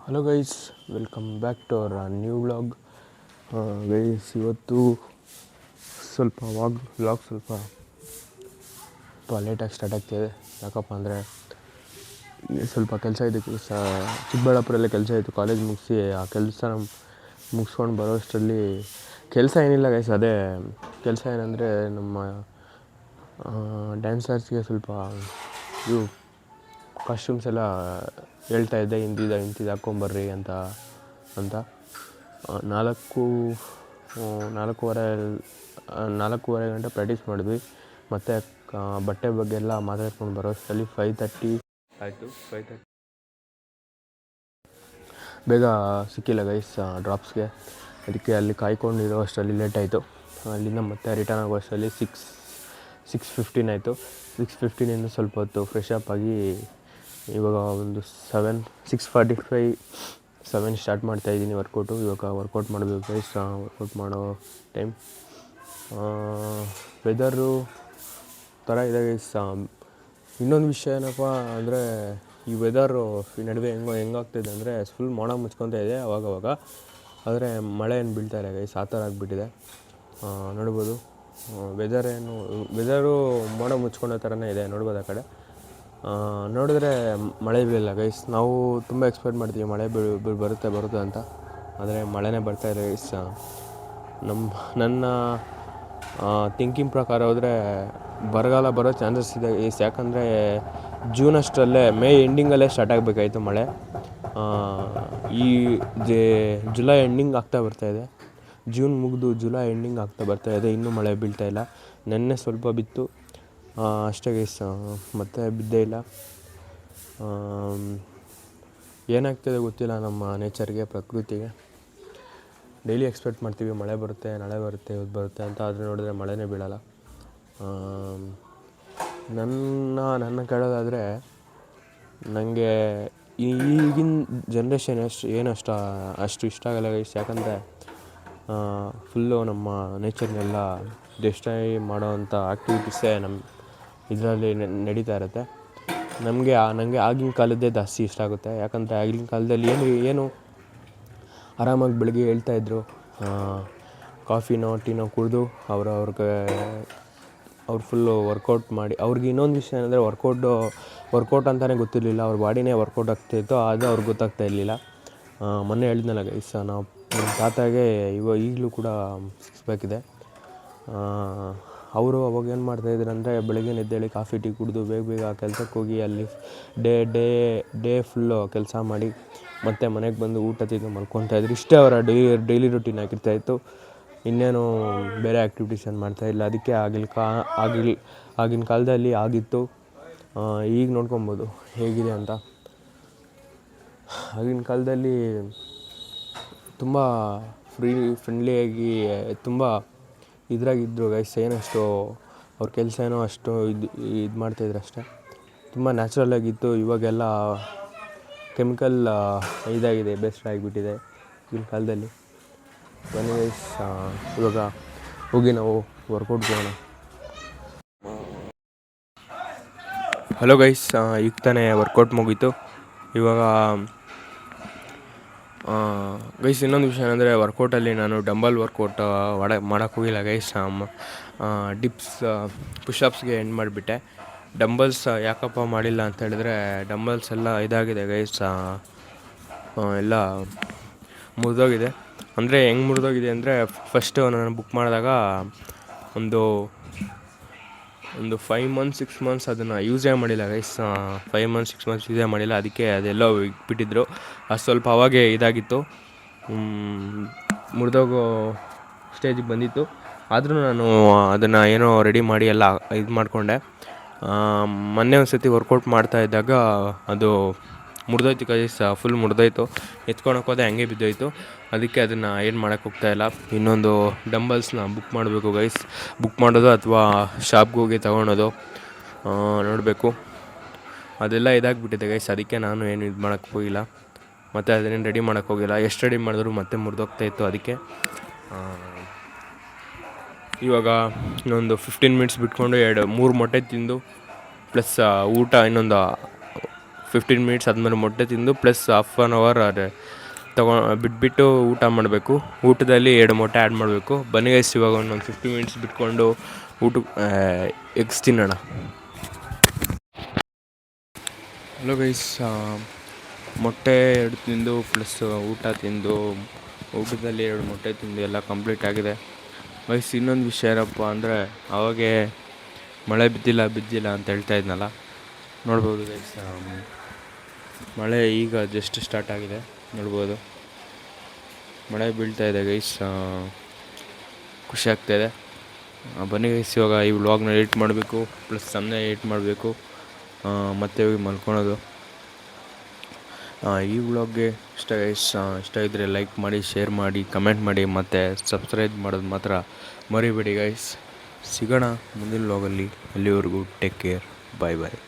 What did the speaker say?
Hello guys, welcome back to our new vlog. Guys, ಇವತ್ತು ಸ್ವಲ್ಪ vlog ಸ್ವಲ್ಪ ಲೇಟಾಗಿ ಸ್ಟಾರ್ಟ್ ಆಗ್ತಿದೆ. ಯಾಕಪ್ಪ ಅಂದರೆ ಸ್ವಲ್ಪ ಕೆಲಸ ಇತ್ತು. ಚಿಕ್ಕಬಳ್ಳಾಪುರಲ್ಲೇ ಕೆಲಸ ಇತ್ತು. ಕಾಲೇಜ್ ಮುಗಿಸಿ ಆ ಕೆಲಸ ಮುಗಿಸ್ಕೊಂಡು ಬರೋಷ್ಟರಲ್ಲಿ ಕೆಲಸ ಏನಿಲ್ಲ ಗೈಸ್. ಅದೇ ಕೆಲಸ ಏನಂದರೆ ನಮ್ಮ ಡ್ಯಾನ್ಸರ್ಸ್ಗೆ ಸ್ವಲ್ಪ ಇವು ಕಾಸ್ಟ್ಯೂಮ್ಸ್ ಎಲ್ಲ ಹೇಳ್ತಾಯಿದ್ದೆ, ಇಂತಿದ್ದು ಹಾಕ್ಕೊಂಬರ್ರಿ ಅಂತ 4:30 ಗಂಟೆ ಪ್ರಾಕ್ಟೀಸ್ ಮಾಡಿದ್ವಿ. ಮತ್ತು ಬಟ್ಟೆ ಬಗ್ಗೆ ಎಲ್ಲ ಮಾತಾಡ್ಕೊಂಡು ಬರೋಷ್ಟರಲ್ಲಿ 5:30 ಆಯಿತು. 5:30 ಬೇಗ ಸಿಕ್ಕಿಲ್ಲ ಗೈಸ್ ಡ್ರಾಪ್ಸ್ಗೆ. ಅದಕ್ಕೆ ಅಲ್ಲಿ ಕಾಯ್ಕೊಂಡಿರೋ ಅಷ್ಟರಲ್ಲಿ ಲೇಟ್ ಆಯಿತು. ಅಲ್ಲಿಂದ ಮತ್ತೆ ರಿಟರ್ನ್ ಆಗೋ ಅಷ್ಟರಲ್ಲಿ 6:15 ಆಯಿತು. 6:15ಇಂದ ಸ್ವಲ್ಪ ಹೊತ್ತು ಫ್ರೆಶ್ ಅಪ್ ಆಗಿ ಇವಾಗ ಒಂದು 6:45 ಸ್ಟಾರ್ಟ್ ಮಾಡ್ತಾಯಿದ್ದೀನಿ ವರ್ಕೌಟು. ಇವಾಗ ವರ್ಕೌಟ್ ಮಾಡಬೇಕು ಗೈಸ್. ವರ್ಕೌಟ್ ಮಾಡೋ ಟೈಮ್. ವೆದರು ಥರ ಇದೆ ಗೈಸ್. ಇನ್ನೊಂದು ವಿಷಯ ಏನಪ್ಪ ಅಂದರೆ, ಈ ವೆದರು ಈ ನಡುವೆ ಹೆಂಗಾಗ್ತಿದೆ ಅಂದರೆ ಫುಲ್ ಮೋಡ ಮುಚ್ಕೊತಾ ಇದೆ ಅವಾಗವಾಗ. ಆದರೆ ಮಳೆ ಏನು ಬೀಳ್ತಾ ಇಲ್ಲ ಗೈಸ್. ಆ ಥರ ಆಗಿಬಿಟ್ಟಿದೆ. ನೋಡ್ಬೋದು ವೆದರು ಮೋಡ ಮುಚ್ಕೊಂಡೋ ಥರನೇ ಇದೆ. ನೋಡ್ಬೋದು ಆ ಕಡೆ ನೋಡಿದ್ರೆ ಮಳೆ ಬೀಳಿಲ್ಲ ಗೈಸ್. ನಾವು ತುಂಬ ಎಕ್ಸ್ಪೆಕ್ಟ್ ಮಾಡ್ತೀವಿ ಮಳೆ ಬರುತ್ತೆ ಅಂತ. ಆದರೆ ಮಳೆನೇ ಬರ್ತಾಯಿಲ್ಲ ಗೈಸ್. ನನ್ನ ಥಿಂಕಿಂಗ್ ಪ್ರಕಾರ ಹೋದರೆ ಬರಗಾಲ ಬರೋ ಚಾನ್ಸಸ್ ಇದೆ ಗೈಸ್. ಯಾಕಂದರೆ ಜೂನ್ ಅಷ್ಟರಲ್ಲೇ, ಮೇ ಎಂಡಿಂಗಲ್ಲೇ ಸ್ಟಾರ್ಟ್ ಆಗಬೇಕಾಯಿತು ಮಳೆ. ಈ ಜುಲೈ ಎಂಡಿಂಗ್ ಆಗ್ತಾ ಬರ್ತಾಯಿದೆ. ಜೂನ್ ಮುಗಿದು ಜುಲೈ ಎಂಡಿಂಗ್ ಆಗ್ತಾ ಬರ್ತಾಯಿದೆ. ಇನ್ನೂ ಮಳೆ ಬೀಳ್ತಾಯಿಲ್ಲ. ನೆನ್ನೆ ಸ್ವಲ್ಪ ಬಿತ್ತು ಅಷ್ಟೇ ಗೈಸ್, ಮತ್ತೆ ಬಿದ್ದೇ ಇಲ್ಲ. ಏನಾಗ್ತದೆ ಗೊತ್ತಿಲ್ಲ ನಮ್ಮ ನೇಚರ್ಗೆ, ಪ್ರಕೃತಿಗೆ. ಡೈಲಿ ಎಕ್ಸ್ಪೆಕ್ಟ್ ಮಾಡ್ತೀವಿ ಮಳೆ ಬರುತ್ತೆ, ನಾಳೆ ಬರುತ್ತೆ, ಇವತ್ತು ಬರುತ್ತೆ ಅಂತ. ಆದರೆ ನೋಡಿದ್ರೆ ಮಳೆನೇ ಬೀಳಲ್ಲ. ನನ್ನ ಕೇಳೋದಾದರೆ, ನನಗೆ ಈಗಿನ ಜನ್ರೇಷನ್ ಅಷ್ಟು ಇಷ್ಟ ಆಗಲ್ಲ ಗೈಸ್. ಯಾಕಂದರೆ ಫುಲ್ಲು ನಮ್ಮ ನೇಚರ್ನೆಲ್ಲ ಡಿಸ್ಟ್ರಾಯ್ ಮಾಡೋವಂಥ ಆ್ಯಕ್ಟಿವಿಟೀಸೇ ನಮ್ಮ ಇದರಲ್ಲಿ ನಡೀತಾ ಇರುತ್ತೆ. ನನಗೆ ಆಗಿನ ಕಾಲದ್ದೇ ಜಾಸ್ತಿ ಇಷ್ಟ ಆಗುತ್ತೆ. ಯಾಕಂದರೆ ಆಗಿನ ಕಾಲದಲ್ಲಿ ಏನು ಆರಾಮಾಗಿ ಬೆಳಗ್ಗೆ ಹೇಳ್ತಾಯಿದ್ರು, ಕಾಫಿನೋ ಟೀನೋ ಕುಡಿದು ಅವ್ರು ಫುಲ್ಲು ವರ್ಕೌಟ್ ಮಾಡಿ. ಅವ್ರಿಗೆ ಇನ್ನೊಂದು ವಿಷಯ ಏನಂದರೆ ವರ್ಕೌಟ್ ಅಂತಲೇ ಗೊತ್ತಿರಲಿಲ್ಲ. ಅವ್ರ ಬಾಡಿನೇ ವರ್ಕೌಟ್ ಆಗ್ತಾಯಿತ್ತು, ಅದು ಅವ್ರಿಗೆ ಗೊತ್ತಾಗ್ತಾ ಇರಲಿಲ್ಲ. ಮೊನ್ನೆ ಹೇಳಿದ್ನಲ್ಲ ಗೈಸ್, ನಮ್ಮ ತಾತಾಗೆ ಈಗಲೂ ಕೂಡ 6 ಪ್ಯಾಕ್ ಇದೆ. ಅವರು ಅವಾಗ ಏನು ಮಾಡ್ತಾಯಿದ್ರು ಅಂದರೆ, ಬೆಳಗ್ಗೆ ಎದ್ದೇಳಿ ಕಾಫಿ ಟೀ ಕುಡಿದು ಬೇಗ ಕೆಲಸಕ್ಕೆ ಹೋಗಿ ಅಲ್ಲಿ ಡೇ ಫುಲ್ಲು ಕೆಲಸ ಮಾಡಿ ಮತ್ತು ಮನೆಗೆ ಬಂದು ಊಟ ತಿಂದು ಮಲ್ಕೊತಾಯಿದ್ರು. ಇಷ್ಟೇ ಅವರ ಡೈಲಿ ರೂಟೀನ್ ಆಗಿರ್ತಾಯಿತ್ತು. ಇನ್ನೇನು ಬೇರೆ ಆ್ಯಕ್ಟಿವಿಟೀಸ್ ಏನು ಮಾಡ್ತಾಯಿಲ್ಲ. ಅದಕ್ಕೆ ಆಗಿನ ಕಾಲದಲ್ಲಿ ಆಗಿತ್ತು. ಈಗ ನೋಡ್ಕೊಬೋದು ಹೇಗಿದೆ ಅಂತ. ಆಗಿನ ಕಾಲದಲ್ಲಿ ತುಂಬ ಫ್ರೆಂಡ್ಲಿಯಾಗಿ ತುಂಬ ಇದ್ರಾಗಿದ್ದರು ಗೈಸ್. ಏನಷ್ಟು ಅವ್ರ ಕೆಲಸ ಏನೋ ಅಷ್ಟು ಇದು ಮಾಡ್ತಾಯಿದ್ರು ಅಷ್ಟೇ. ತುಂಬ ನ್ಯಾಚುರಲ್ಲಾಗಿತ್ತು. ಇವಾಗೆಲ್ಲ ಕೆಮಿಕಲ್ ಇದಾಗಿದೆ, ಬೇಸ್ಡ್ ಆಗಿಬಿಟ್ಟಿದೆ ಈಗಿನ ಕಾಲದಲ್ಲಿ. ಬನ್ನಿ ಗೈಸ್, ಇವಾಗ ಹೋಗಿ ನಾವು ವರ್ಕೌಟ್ಗೆ ಹೋಗೋಣ. ಹಲೋ ಗೈಸ್, ಈಗ ತಾನೇ ವರ್ಕೌಟ್ ಮುಗೀತು. ಇವಾಗ ಗೈಸ್, ಇನ್ನೊಂದು ವಿಷಯ ಏನಂದರೆ, ವರ್ಕೌಟಲ್ಲಿ ನಾನು ಡಂಬಲ್ ವರ್ಕೌಟ್ ಮಾಡೋಕ್ಕೆ ಹೋಗಿಲ್ಲ ಗೈಸ್. ಡಿಪ್ಸ್ ಪುಷಪ್ಸ್ಗೆ ಎಂಡ್ ಮಾಡಿಬಿಟ್ಟೆ. ಡಂಬಲ್ಸ್ ಯಾಕಪ್ಪ ಮಾಡಿಲ್ಲ ಅಂತ ಹೇಳಿದ್ರೆ, ಡಂಬಲ್ಸ್ ಎಲ್ಲ ಇದಾಗಿದೆ ಗೈಸ್, ಎಲ್ಲ ಮುರಿದೋಗಿದೆ. ಅಂದರೆ ಹೆಂಗೆ ಮುರಿದೋಗಿದೆ ಅಂದರೆ, ಫಸ್ಟು ನಾನು ಬುಕ್ ಮಾಡಿದಾಗ ಒಂದು 5 months 6 months ಅದನ್ನು ಯೂಸೇ ಮಾಡಿಲ್ಲ ಗೈಸ್. 5 months 6 months ಯೂಸೇ ಮಾಡಿಲ್ಲ. ಅದಕ್ಕೆ ಅದೆಲ್ಲೋ ಬಿಟ್ಟಿದ್ರು. ಅದು ಸ್ವಲ್ಪ ಅವಾಗೇ ಇದಾಗಿತ್ತು, ಮುರಿದೋಗೋ ಸ್ಟೇಜಿಗೆ ಬಂದಿತ್ತು. ಆದರೂ ನಾನು ಅದನ್ನು ಏನೋ ರೆಡಿ ಮಾಡಿ ಎಲ್ಲ ಇದು ಮಾಡಿಕೊಂಡೆ. ಮೊನ್ನೆ ಒಂದು ಸತಿ ವರ್ಕೌಟ್ ಮಾಡ್ತಾಯಿದ್ದಾಗ ಅದು ಮುರಿದೋಯ್ತು ಗೈಸ್, ಫುಲ್ ಮುರಿದೋಯ್ತು. ಎತ್ಕೊಳಕ್ಕೆ ಹೋದೆ, ಹಂಗೆ ಬಿದ್ದೋಯ್ತು. ಅದಕ್ಕೆ ಅದನ್ನು ಏನು ಮಾಡೋಕ್ಕೆ ಹೋಗ್ತಾಯಿಲ್ಲ. ಇನ್ನೊಂದು ಡಂಬಲ್ಸ್ನ ಬುಕ್ ಮಾಡಬೇಕು ಗೈಸ್. ಬುಕ್ ಮಾಡೋದು ಅಥವಾ ಶಾಪ್ಗೆ ಹೋಗಿ ತೊಗೊಳೋದು ನೋಡಬೇಕು. ಅದೆಲ್ಲ ಇದಾಗಿಬಿಟ್ಟಿದೆ ಗೈಸ್. ಅದಕ್ಕೆ ನಾನು ಏನು ಇದು ಮಾಡೋಕ್ಕೆ ಹೋಗಿಲ್ಲ, ಮತ್ತು ಅದನ್ನೇನು ರೆಡಿ ಮಾಡೋಕ್ಕೆ ಹೋಗಿಲ್ಲ. ಎಷ್ಟು ರೆಡಿ ಮಾಡಿದ್ರು ಮತ್ತೆ ಮುರಿದೋಗ್ತಾಯಿತ್ತು. ಅದಕ್ಕೆ ಇವಾಗ ಇನ್ನೊಂದು 15 minutes ಬಿಟ್ಕೊಂಡು 3 ಮೊಟ್ಟೆ ತಿಂದು ಪ್ಲಸ್ ಊಟ ಇನ್ನೊಂದು 15 ಮಿನಿಟ್ಸ್ ಆದಮೇಲೆ ಮೊಟ್ಟೆ ತಿಂದು ಪ್ಲಸ್ ಹಾಫ್ ಆನ್ ಅವರ್ ಬಿಟ್ಬಿಟ್ಟು ಊಟ ಮಾಡಬೇಕು. ಊಟದಲ್ಲಿ 2 ಮೊಟ್ಟೆ ಆ್ಯಡ್ ಮಾಡಬೇಕು. ಬನ್ನಿ ಗೈಸ್, ಇವಾಗ ಒಂದು 50 ಮಿನಿಟ್ಸ್ ಬಿಟ್ಕೊಂಡು ಎಗ್ಸ್ ತಿನ್ನೋಣ. ಹಲೋ ಗೈಸ್, ಮೊಟ್ಟೆ 2 ತಿಂದು ಪ್ಲಸ್ ಊಟ ತಿಂದು ಊಟದಲ್ಲಿ 2 ಮೊಟ್ಟೆ ತಿಂದು ಎಲ್ಲ ಕಂಪ್ಲೀಟ್ ಆಗಿದೆ ಗೈಸ್. ಇನ್ನೊಂದು ವಿಷಯ ಏನಪ್ಪ ಅಂದರೆ, ಅವಾಗೆ ಮಳೆ ಬಿದ್ದಿಲ್ಲ ಅಂತ ಹೇಳ್ತಾ ಇದ್ನಲ್ಲ, ನೋಡ್ಬೋದು ಗೈಸ್. ಮಳೆ ಈಗ ಜಸ್ಟ್ ಸ್ಟಾರ್ಟ್ ಆಗಿದೆ, ನೋಡ್ಬೋದು ಮಳೆ ಬೀಳ್ತಾ ಇದೆ ಗೈಸ್. ಖುಷಿ ಆಗ್ತಾಯಿದೆ. ಬನ್ನಿ ಗೈಸ್, ಇವಾಗ ಈ ವ್ಲಾಗ್ನ ಎಡಿಟ್ ಮಾಡಬೇಕು, ಪ್ಲಸ್ ಸಮ್ನೆ ಎಡಿಟ್ ಮಾಡಬೇಕು, ಮತ್ತೆ ಹೋಗಿ ಮಲ್ಕೊಳೋದು. ಈ ವ್ಲಾಗ್ಗೆ ಇಷ್ಟ ಇದ್ದರೆ ಲೈಕ್ ಮಾಡಿ, ಶೇರ್ ಮಾಡಿ, ಕಮೆಂಟ್ ಮಾಡಿ, ಮತ್ತು ಸಬ್ಸ್ಕ್ರೈಬ್ ಮಾಡೋದು ಮಾತ್ರ ಮರಿಬೇಡಿ ಗೈಸ್. ಸಿಗೋಣ ಮುಂದಿನ ವ್ಲಾಗಲ್ಲಿ. ಅಲ್ಲಿವರೆಗೂ ಟೇಕ್ ಕೇರ್, ಬಾಯ್ ಬಾಯ್.